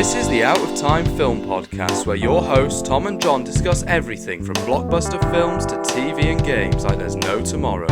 This is the Out of Time Film Podcast, where your hosts Tom and John discuss everything from blockbuster films to TV and games like there's no tomorrow.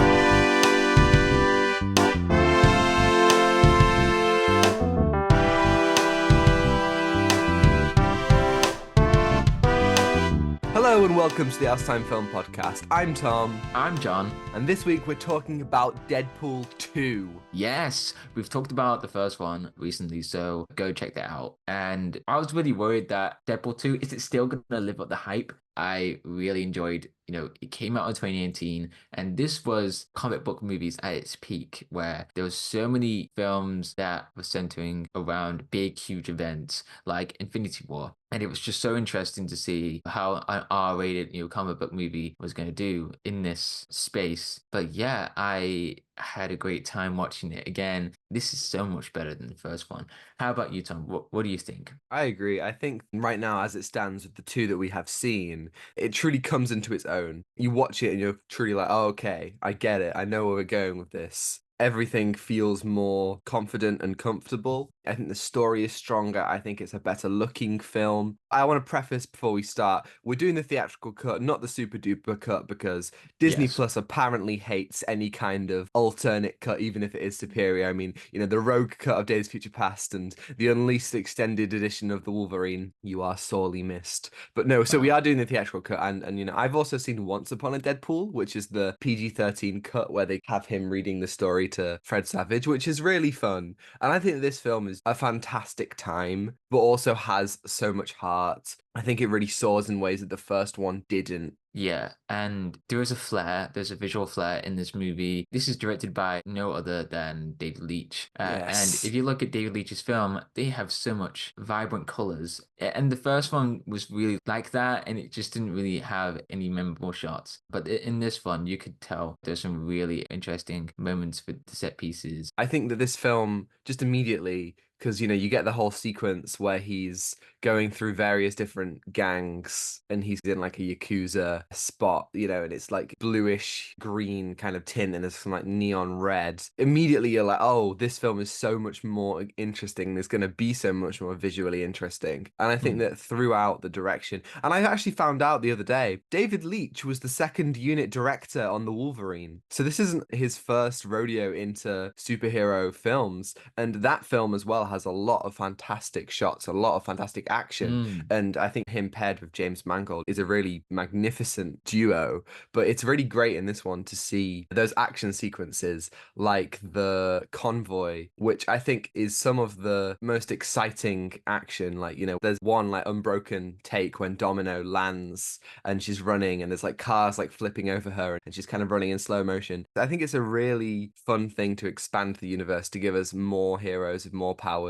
Hello and welcome to the Out of Time Film Podcast. I'm Tom. I'm John. And this week we're talking about Deadpool 2. Yes, we've talked about the first one recently, so go check that out. And I was really worried that Deadpool 2, is it still going to live up the hype? I really enjoyed, it came out in 2018, and this was comic book movies at its peak, where there was so many films that were centering around big, huge events like Infinity War. And it was just so interesting to see how an R-rated, comic book movie was going to do in this space. But yeah, I had a great time watching it again. This is so much better than the first one. How about you, Tom? What do you think? I agree. I think right now, as it stands with the two that we have seen, it truly comes into its own. You watch it and you're truly like, oh, okay, I get it. I know where we're going with this. Everything feels more confident and comfortable. I think the story is stronger. I think it's a better looking film. I want to preface before we start, we're doing the theatrical cut, not the super duper cut, because Disney Plus apparently hates any kind of alternate cut, even if it is superior. I mean, the rogue cut of Days of Future Past and the unleashed extended edition of the Wolverine, you are sorely missed. But no, so we are doing the theatrical cut. And I've also seen Once Upon a Deadpool, which is the PG-13 cut where they have him reading the story to Fred Savage, which is really fun. And I think that this film is a fantastic time, but also has so much heart. I think it really soars in ways that the first one didn't. Yeah, and there's a visual flair in this movie. This is directed by no other than David Leitch. Yes. And if you look at David Leitch's film, they have so much vibrant colors. And the first one was really like that, and it just didn't really have any memorable shots. But in this one, you could tell there's some really interesting moments with the set pieces. I think that this film just immediately, because you get the whole sequence where he's going through various different gangs and he's in like a Yakuza spot, and it's like bluish green kind of tint and there's some like neon red. Immediately you're like, oh, this film is so much more interesting. It's going to be so much more visually interesting. And I think that throughout the direction, and I actually found out the other day, David Leitch was the second unit director on the Wolverine. So this isn't his first rodeo into superhero films. And that film as well has a lot of fantastic shots, a lot of fantastic action. And I think him paired with James Mangold is a really magnificent duo. But it's really great in this one to see those action sequences like the convoy, which I think is some of the most exciting action. Like, there's one like unbroken take when Domino lands and she's running and there's like cars like flipping over her and she's kind of running in slow motion. I think it's a really fun thing to expand the universe, to give us more heroes with more powers.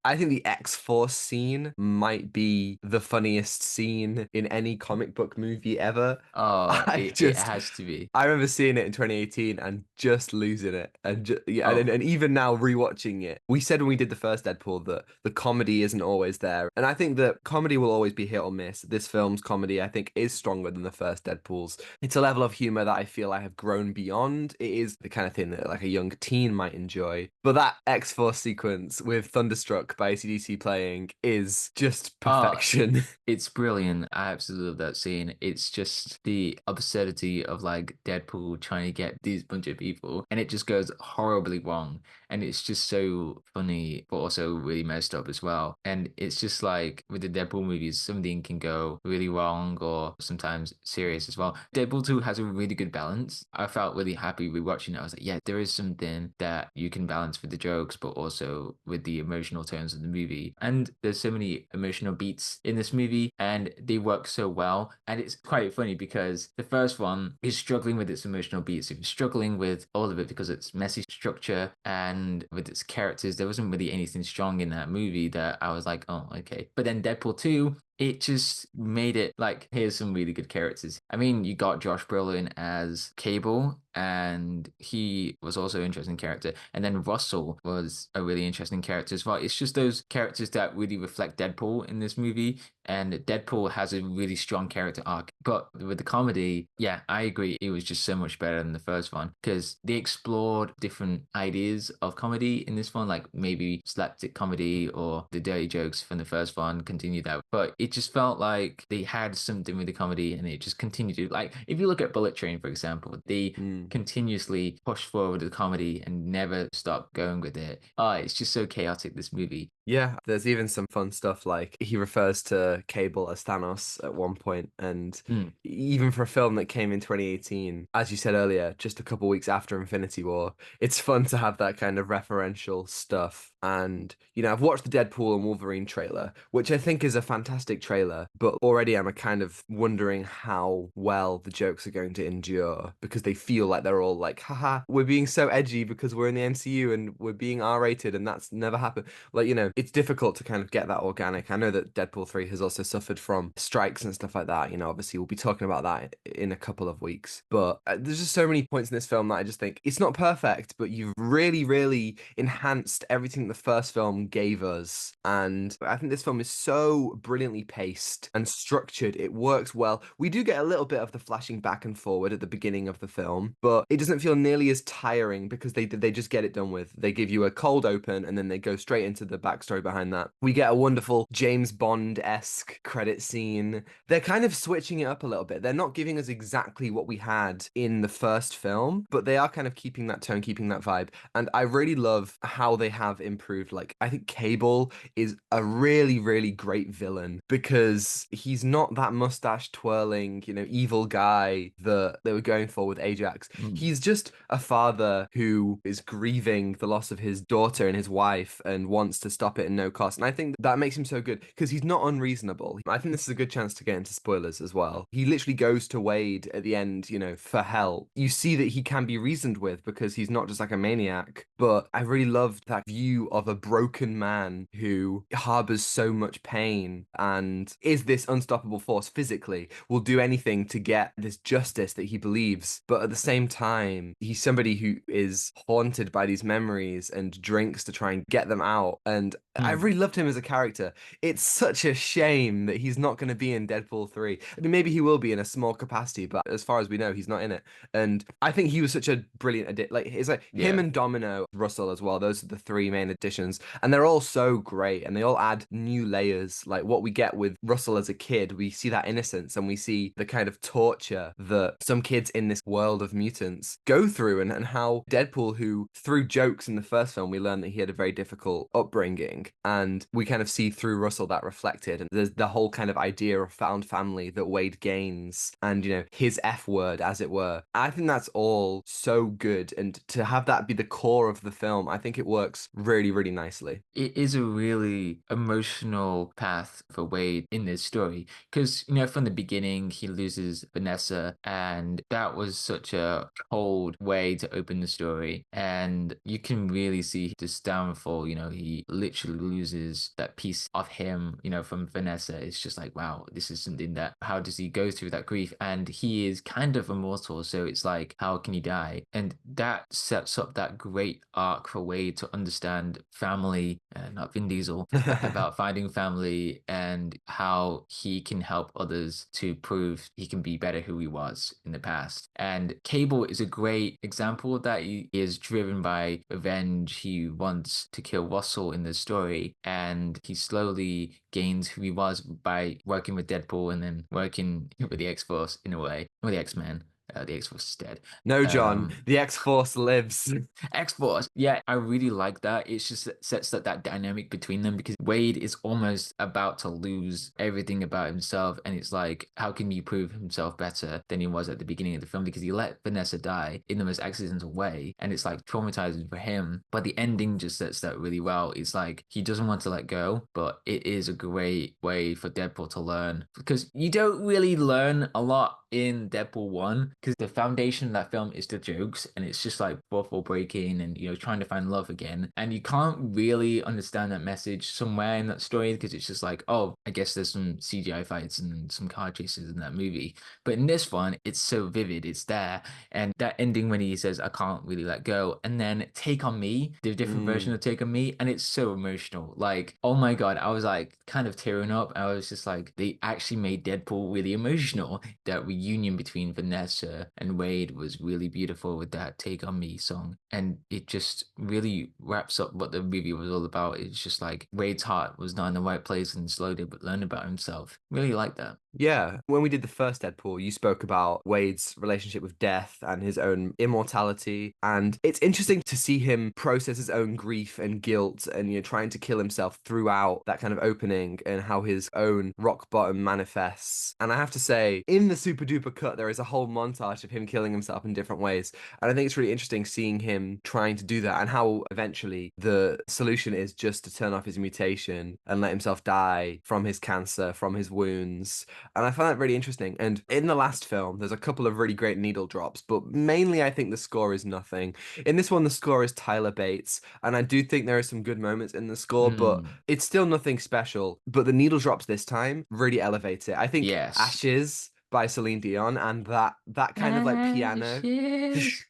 I think the X-Force scene might be the funniest scene in any comic book movie ever. Oh, it has to be. I remember seeing it in 2018 and just losing it. And and even now rewatching it, we said when we did the first Deadpool that the comedy isn't always there. And I think that comedy will always be hit or miss. This film's comedy, I think, is stronger than the first Deadpool's. It's a level of humor that I feel I have grown beyond. It is the kind of thing that like a young teen might enjoy. But that X-Force sequence with Thunderstruck by AC/DC playing is just perfection. It's brilliant. I absolutely love that scene. It's just the absurdity of like Deadpool trying to get these bunch of people, and it just goes horribly wrong. And it's just so funny, but also really messed up as well. And it's just like with the Deadpool movies, something can go really wrong or sometimes serious as well. Deadpool 2 has a really good balance. I felt really happy rewatching it. I was like, yeah, there is something that you can balance with the jokes, but also with the emotional tones of the movie. And there's so many emotional beats in this movie, and they work so well. And it's quite funny because the first one is struggling with its emotional beats. It was struggling with all of it because it's messy structure and with its characters. There wasn't really anything strong in that movie that I was like, oh, okay. But then Deadpool 2, it just made it like, here's some really good characters. I mean, you got Josh Brolin as Cable, and he was also an interesting character. And then Russell was a really interesting character as well. It's just those characters that really reflect Deadpool in this movie. And Deadpool has a really strong character arc. But with the comedy, yeah, I agree. It was just so much better than the first one because they explored different ideas of comedy in this one, like maybe slapstick comedy or the dirty jokes from the first one, continue that. But it just felt like they had something with the comedy and it just continued to, like, if you look at Bullet Train, for example, they continuously push forward the comedy and never stop going with it. It's just so chaotic, this movie. Yeah, there's even some fun stuff like he refers to Cable as Thanos at one point, and even for a film that came in 2018, as you said earlier, just a couple weeks after Infinity War, it's fun to have that kind of referential stuff. And, you know, I've watched the Deadpool and Wolverine trailer, which I think is a fantastic trailer, but already I'm kind of wondering how well the jokes are going to endure because they feel like they're all like, haha, we're being so edgy because we're in the MCU and we're being R-rated and that's never happened. Like, you know, it's difficult to kind of get that organic. I know that Deadpool 3 has also suffered from strikes and stuff like that. You know, obviously we'll be talking about that in a couple of weeks. But there's just so many points in this film that I just think it's not perfect, but you've really, really enhanced everything the first film gave us. And I think this film is so brilliantly paced and structured. It works well. We do get a little bit of the flashing back and forward at the beginning of the film, but it doesn't feel nearly as tiring because they just get it done with. They give you a cold open and then they go straight into the backstory behind that. We get a wonderful James Bond-esque credit scene. They're kind of switching it up a little bit. They're not giving us exactly what we had in the first film, but they are kind of keeping that tone, keeping that vibe. And I really love how they have improved. Like, I think Cable is a really, really great villain because he's not that mustache twirling, you know, evil guy that they were going for with Ajax. He's just a father who is grieving the loss of his daughter and his wife and wants to stop it at no cost. And I think that makes him so good because he's not unreasonable. I think this is a good chance to get into spoilers as well. He literally goes to Wade at the end, you know, for help. You see that he can be reasoned with because he's not just like a maniac. But I really loved that view of a broken man who harbors so much pain and is this unstoppable force physically, will do anything to get this justice that he believes. But at the same time, he's somebody who is haunted by these memories and drinks to try and get them out. And I really loved him as a character. It's such a shame that he's not going to be in Deadpool 3. I mean, maybe he will be in a small capacity, but as far as we know, he's not in it. And I think he was such a brilliant addition. Like, it's like him and Domino Russell as well. Those are the three main additions. And they're all so great and they all add new layers. Like what we get with Russell as a kid, we see that innocence and we see the kind of torture that some kids in this world of mutants go through and how Deadpool, who through jokes in the first film, we learn that he had a very difficult upbringing. And we kind of see through Russell that reflected. And there's the whole kind of idea of found family that Wade gains and, you know, his F word, as it were. I think that's all so good. And to have that be the core of the film, I think it works really, really nicely. It is a really emotional path for Wade in this story because, you know, from the beginning, he loses Vanessa, and that was such a cold way to open the story. And you can really see this downfall. You know, he literally loses that piece of him, you know, from Vanessa. It's just like, wow, this is something that, how does he go through that grief? And he is kind of immortal. So it's like, how can he die? And that sets up that great arc for Wade to understand family, not Vin Diesel, about finding family and how he can help others to prove he can be better who he was in the past. And Cable is a great example of that. He is driven by revenge. He wants to kill Russell in the story, and he slowly gains who he was by working with Deadpool and then working with the X-Force in a way, or the X-Men. The X-Force is dead. No, John, the X-Force lives. X-Force. Yeah, I really like that. It's just sets that dynamic between them because Wade is almost about to lose everything about himself. And it's like, how can he prove himself better than he was at the beginning of the film? Because he let Vanessa die in the most accidental way. And it's like traumatizing for him. But the ending just sets that really well. It's like, he doesn't want to let go, but it is a great way for Deadpool to learn. Because you don't really learn a lot in Deadpool 1. because the foundation of that film is the jokes, and it's just like fourth wall breaking and trying to find love again, and you can't really understand that message somewhere in that story because it's just like, oh, I guess there's some CGI fights and some car chases in that movie, but in this one it's so vivid, it's there. And that ending when he says, I can't really let go, and then Take on Me, the different version of Take on Me, and it's so emotional. Like, oh my God, I was like kind of tearing up. I was just like, they actually made Deadpool really emotional. That reunion between Vanessa and Wade was really beautiful with that Take on Me song. And it just really wraps up what the movie was all about. It's just like Wade's heart was not in the right place and slowly but learned about himself. Really like that. Yeah, when we did the first Deadpool, you spoke about Wade's relationship with death and his own immortality. And it's interesting to see him process his own grief and guilt and, trying to kill himself throughout that kind of opening and how his own rock bottom manifests. And I have to say, in the super duper cut, there is a whole montage of him killing himself in different ways. And I think it's really interesting seeing him trying to do that and how eventually the solution is just to turn off his mutation and let himself die from his cancer, from his wounds. And I find that really interesting. And in the last film, there's a couple of really great needle drops, but mainly I think the score is nothing. In this one, the score is Tyler Bates, and I do think there are some good moments in the score, but it's still nothing special. But the needle drops this time really elevate it. I think Yes. Ashes by Celine Dion and that kind of like piano. Ashes.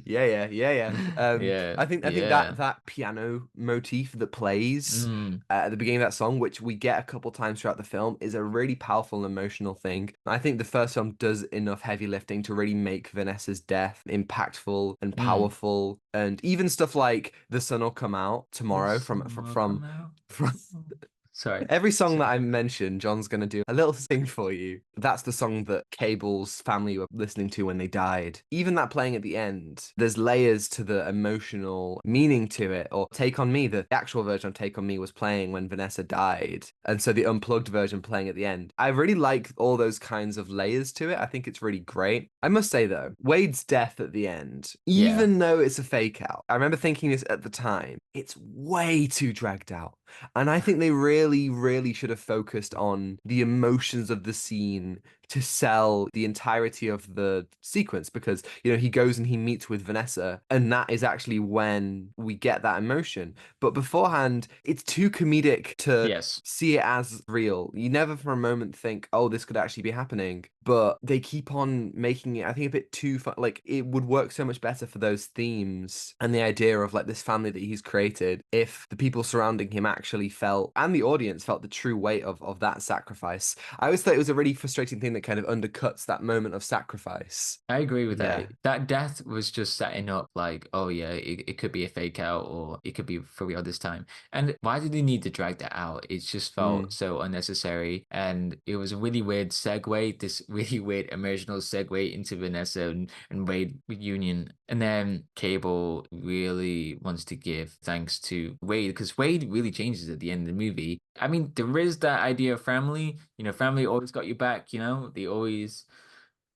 Yeah. Yeah, I think yeah. that piano motif that plays Mm, at the beginning of that song, which we get a couple times throughout the film, is a really powerful and emotional thing. I think the first film does enough heavy lifting to really make Vanessa's death impactful and mm. powerful, and even stuff like "The Sun Will Come Out The Tomorrow" sun will come out. from Sorry. every song that Sorry. I mentioned, John's going to do a little thing for you. That's the song that Cable's family were listening to when they died. Even that playing at the end, there's layers to the emotional meaning to it. Or Take on Me, the actual version of Take on Me was playing when Vanessa died. And so the unplugged version playing at the end. I really like all those kinds of layers to it. I think it's really great. I must say, though, Wade's death at the end, Yeah. even though it's a fake out, I remember thinking this at the time, it's way too dragged out. And I think they really, really should have focused on the emotions of the scene to sell the entirety of the sequence, because, he goes and he meets with Vanessa, and that is actually when we get that emotion. But beforehand, it's too comedic to Yes. see it as real. You never for a moment think, oh, this could actually be happening. But they keep on making it, I think, a bit too fun. Like, it would work so much better for those themes and the idea of like this family that he's created if the people surrounding him actually felt, and the audience felt, the true weight of that sacrifice. I always thought it was a really frustrating thing that kind of undercuts that moment of sacrifice. I agree with Yeah. that. That death was just setting up like, oh yeah, it could be a fake out or it could be for real this time. And why did they need to drag that out? It just felt so unnecessary. And it was a really weird segue, this really weird emotional segue into Vanessa and Wade reunion. And then Cable really wants to give thanks to Wade because Wade really changes at the end of the movie. I mean, there is that idea of family. Family always got your back, they always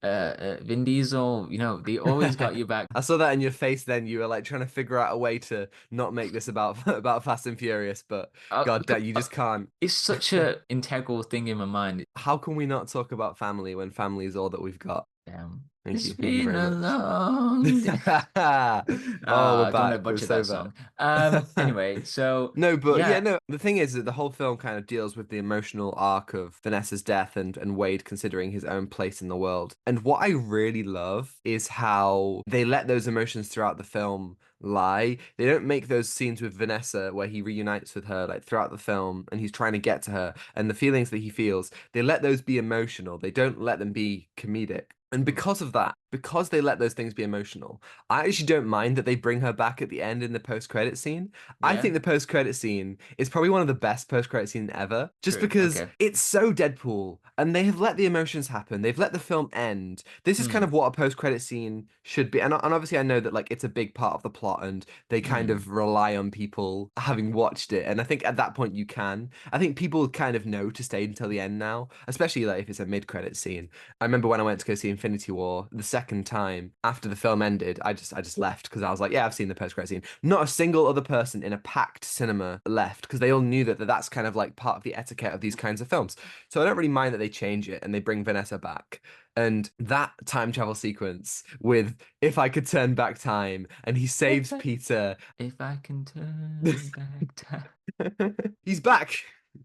Vin Diesel, they always got your back. I saw that in your face then. You were like trying to figure out a way to not make this about about Fast and Furious, but God damn, you just can't. It's such a integral thing in my mind. How can we not talk about family when family is all that we've got? Damn. Thank It's you. Thank you been very a much. long day. Oh, we're Don't let back. We're butcher so that back. song. Anyway, so No, but yeah, yeah, no. The thing is that the whole film kind of deals with the emotional arc of Vanessa's death and Wade considering his own place in the world. And what I really love is how they let those emotions throughout the film lie. They don't make those scenes with Vanessa where he reunites with her like throughout the film and he's trying to get to her and the feelings that he feels. They let those be emotional. They don't let them be comedic. And because of that, because they let those things be emotional, I actually don't mind that they bring her back at the end in the post-credit scene. I yeah, think the post-credit scene is probably one of the best post-credit scenes ever, just true. because Okay. it's so Deadpool, and they have let the emotions happen. They've let the film end. This is kind Hmm. of what a post-credit scene should be. And obviously I know that like it's a big part of the plot, and they kind Hmm. of rely on people having watched it. And I think at that point you can. I think people kind of know to stay until the end now, especially like if it's a mid-credit scene. I remember when I went to go see Infinity War the second time after the film ended, I just left because I was like, yeah, I've seen the post-credit scene. Not a single other person in a packed cinema left because they all knew that that's kind of like part of the etiquette of these kinds of films. So I don't really mind that they change it and they bring Vanessa back. And that time travel sequence with "If I could turn back time" and he saves Peter. If I can turn back time. He's back.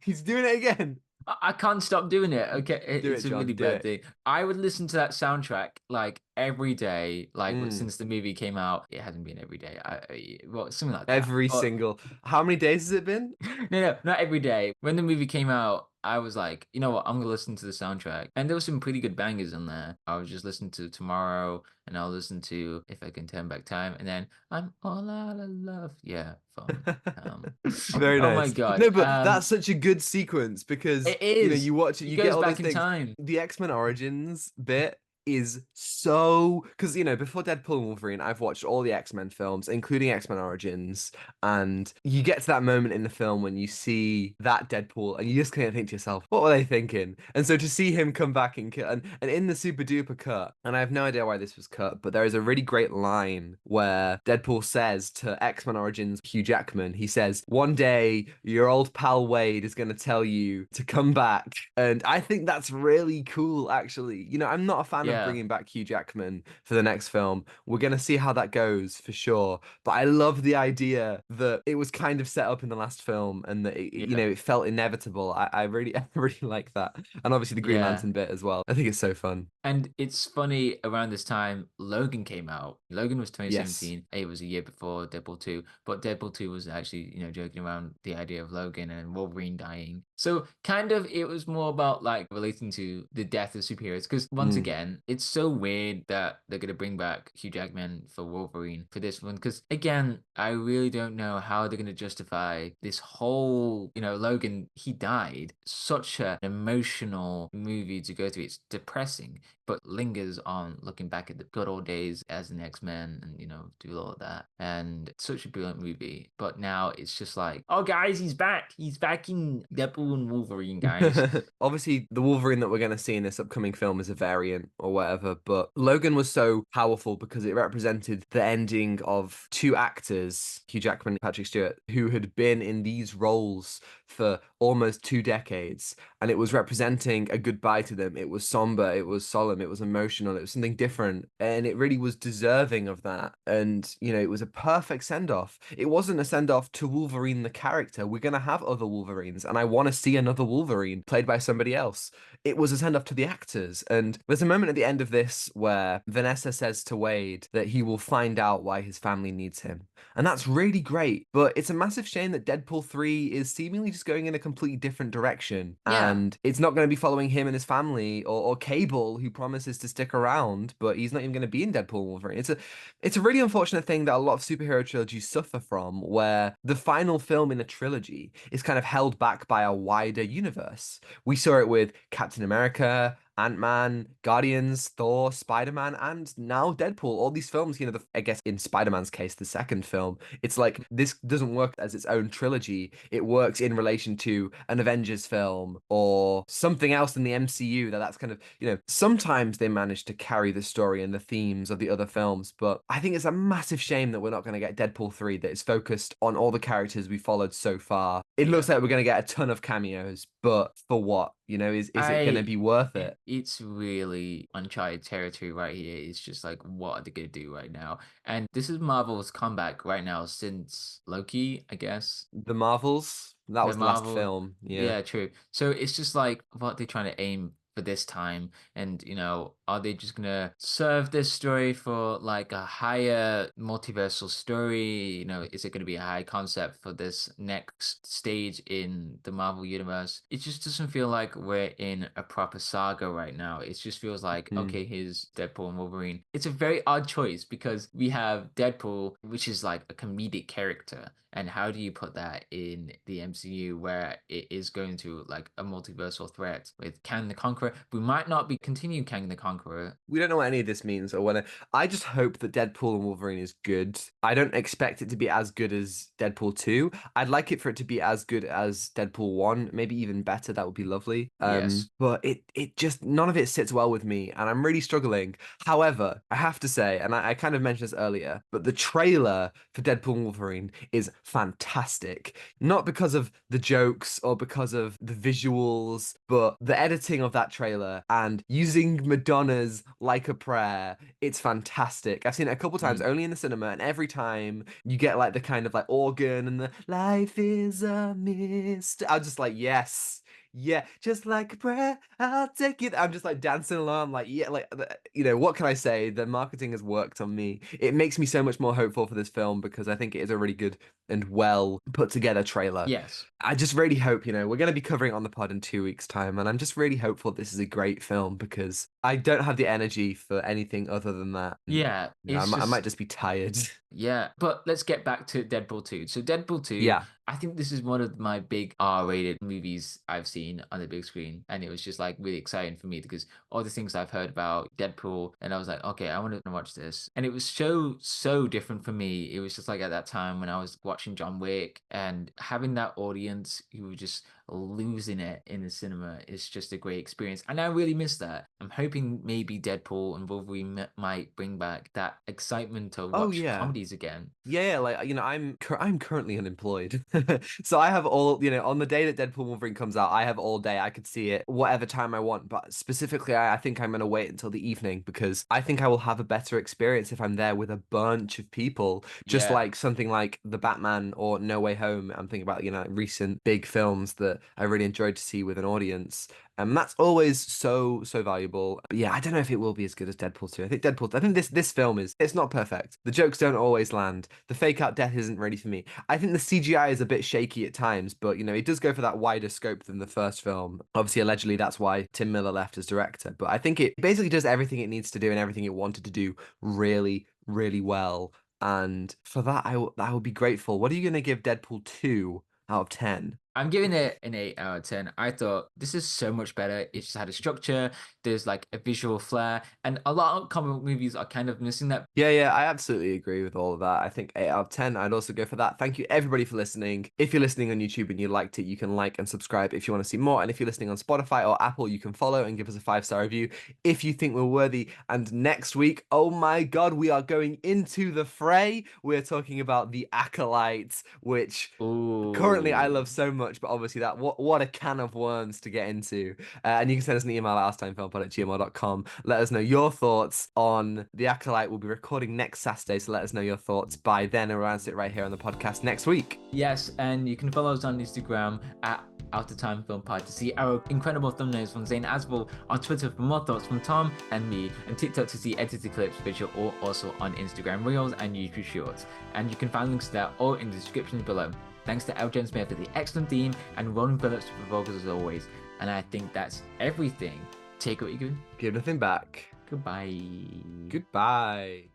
He's doing it again. I can't stop doing it. Okay, Do it's it, a John, really do bad it. thing. I would listen to that soundtrack like every day, like Mm. since the movie came out. It hasn't been every day. Well, something like that. Every But single. How many days has it been? no, not every day. When the movie came out, I was like, you know what? I'm gonna listen to the soundtrack, and there was some pretty good bangers on there. I was just listening to Tomorrow, and I'll listen to If I Can Turn Back Time, and then I'm all out of love. Yeah, fun. Very Oh my nice. God. No, but that's such a good sequence because It is. you watch it, He you get goes all back those in things. time. The X-Men Origins bit is so because before Deadpool and Wolverine, I've watched all the X-Men films, including X-Men Origins, and you get to that moment in the film when you see that Deadpool, and you just can't think to yourself, what were they thinking? And so to see him come back and in the super duper cut, and I have no idea why this was cut, but there is a really great line where Deadpool says to X-Men Origins Hugh Jackman, he says, "One day your old pal Wade is going to tell you to come back," and I think that's really cool. Actually, I'm not a fan of Yeah. bringing back Hugh Jackman for the next film. We're going to see how that goes for sure. But I love the idea that it was kind of set up in the last film and that Yeah. it felt inevitable. I really, I really like that. And obviously the Green Yeah. Lantern bit as well. I think it's so fun. And it's funny, around this time, Logan came out. Logan was Yes. 2017. It was a year before Deadpool 2. But Deadpool 2 was actually, joking around the idea of Logan and Wolverine dying. So kind of it was more about like relating to the death of superheroes. Because once again, it's so weird that they're going to bring back Hugh Jackman for Wolverine for this one. Because again, I really don't know how they're going to justify this whole, Logan, he died. Such an emotional movie to go through. It's depressing, but lingers on looking back at the good old days as an X-Men and, do all of that. And such a brilliant movie. But now it's just like, oh, guys, he's back. He's back in Deadpool and Wolverine, guys. Obviously, the Wolverine that we're going to see in this upcoming film is a variant or whatever, but Logan was so powerful because it represented the ending of two actors, Hugh Jackman and Patrick Stewart, who had been in these roles for almost 2 decades, and it was representing a goodbye to them. It was somber, it was solemn, it was emotional, it was something different, and it really was deserving of that. And, it was a perfect send-off. It wasn't a send-off to Wolverine the character. We're going to have other Wolverines, and I want to see another Wolverine played by somebody else. It was a send-off to the actors. And there's a moment at the end of this where Vanessa says to Wade that he will find out why his family needs him. And that's really great. But it's a massive shame that Deadpool 3 is seemingly just going in a completely different direction. Yeah. And it's not going to be following him and his family or Cable, who promises to stick around, but he's not even going to be in Deadpool and Wolverine. It's a really unfortunate thing that a lot of superhero trilogies suffer from, where the final film in a trilogy is kind of held back by a wider universe. We saw it with Captain America, Ant-Man, Guardians, Thor, Spider-Man, and now Deadpool. All these films, I guess in Spider-Man's case, the second film, it's like this doesn't work as its own trilogy. It works in relation to an Avengers film or something else in the MCU that's kind of, sometimes they manage to carry the story and the themes of the other films, but I think it's a massive shame that we're not going to get Deadpool 3 that is focused on all the characters we followed so far. It looks like we're going to get a ton of cameos, but for what? Is it going to be worth it? It's really uncharted territory right here. It's just like, what are they going to do right now? And this is Marvel's comeback right now since Loki, I guess. The Marvels? That was the last film. Yeah, true. So it's just like, what they're trying to aim for this time, and are they just gonna serve this story for like a higher multiversal story? Is it gonna be a high concept for this next stage in the Marvel universe? It just doesn't feel like we're in a proper saga right now. It just feels like, okay, here's Deadpool and Wolverine. It's a very odd choice because we have Deadpool, which is like a comedic character, and how do you put that in the MCU where it is going to like a multiversal threat with Kang the Conqueror Conqueror. We might not be continuing Kang the Conqueror. We don't know what any of this means or when. I just hope that Deadpool and Wolverine is good. I don't expect it to be as good as Deadpool 2. I'd like it for it to be as good as Deadpool 1, maybe even better. That would be lovely. Yes. But it just, none of it sits well with me, and I'm really struggling. However, I have to say, and I kind of mentioned this earlier, but the trailer for Deadpool and Wolverine is fantastic. Not because of the jokes or because of the visuals, but the editing of that trailer and using Madonna's Like a Prayer. It's fantastic. I've seen it a couple times only in the cinema, and every time you get like the kind of like organ and the life is a mist. I'm just like, yes. Yeah, just like a prayer, I'll take it. I'm just like dancing along, like, yeah, like, what can I say? The marketing has worked on me. It makes me so much more hopeful for this film because I think it is a really good and well put together trailer. Yes. I just really hope, we're going to be covering it on the pod in 2 weeks' time, and I'm just really hopeful this is a great film because I don't have the energy for anything other than that. Yeah, I might just be tired. Yeah, but let's get back to Deadpool 2. So Deadpool 2, Yeah. I think this is one of my big R-rated movies I've seen on the big screen. And it was just like really exciting for me because all the things I've heard about Deadpool, and I was like, okay, I want to watch this. And it was so different for me. It was just like at that time when I was watching John Wick and having that audience who were just losing it in the cinema is just a great experience. And I really miss that. I'm hoping maybe Deadpool and Wolverine might bring back that excitement to watch comedies again. Yeah, like, I'm currently unemployed. So I have all, on the day that Deadpool Wolverine comes out, I have all day. I could see it whatever time I want. But specifically, I think I'm going to wait until the evening because I think I will have a better experience if I'm there with a bunch of people. Just like something like The Batman or No Way Home. I'm thinking about, recent big films that I really enjoyed to see with an audience. And that's always so valuable. But yeah, I don't know if it will be as good as Deadpool 2. I think this film it's not perfect. The jokes don't always land. The fake out death isn't ready for me. I think the CGI is a bit shaky at times, but it does go for that wider scope than the first film. Obviously, allegedly, that's why Tim Miller left as director. But I think it basically does everything it needs to do and everything it wanted to do really, really well. And for that, I would be grateful. What are you going to give Deadpool 2 out of 10? I'm giving it an 8 out of 10. I thought this is so much better. It just had a structure. There's like a visual flair. And a lot of comic book movies are kind of missing that. Yeah, I absolutely agree with all of that. I think 8 out of 10. I'd also go for that. Thank you everybody for listening. If you're listening on YouTube and you liked it, you can like and subscribe if you want to see more. And if you're listening on Spotify or Apple, you can follow and give us a 5-star review if you think we're worthy. And next week, oh my God, we are going into the fray. We're talking about The Acolyte, which currently I love so much, but obviously what a can of worms to get into. And you can send us an email at ourtimefilmpod@gmail.com. Let us know your thoughts on The Acolyte. We'll be recording next Saturday, so let us know your thoughts by then, and we'll answer it right here on the podcast next week. Yes, and you can follow us on Instagram at Out of Time Film Pod to see our incredible thumbnails from Zain Afzal, on Twitter for more thoughts from Tom and me, and TikTok to see edited clips, visual, or also on Instagram Reels and YouTube Shorts. And you can find links to that all in the description below. Thanks to Jones-Meyer for the excellent theme and Ronan Phillips for the vocals as always. And I think that's everything. Take what you can. Give nothing back. Goodbye. Goodbye.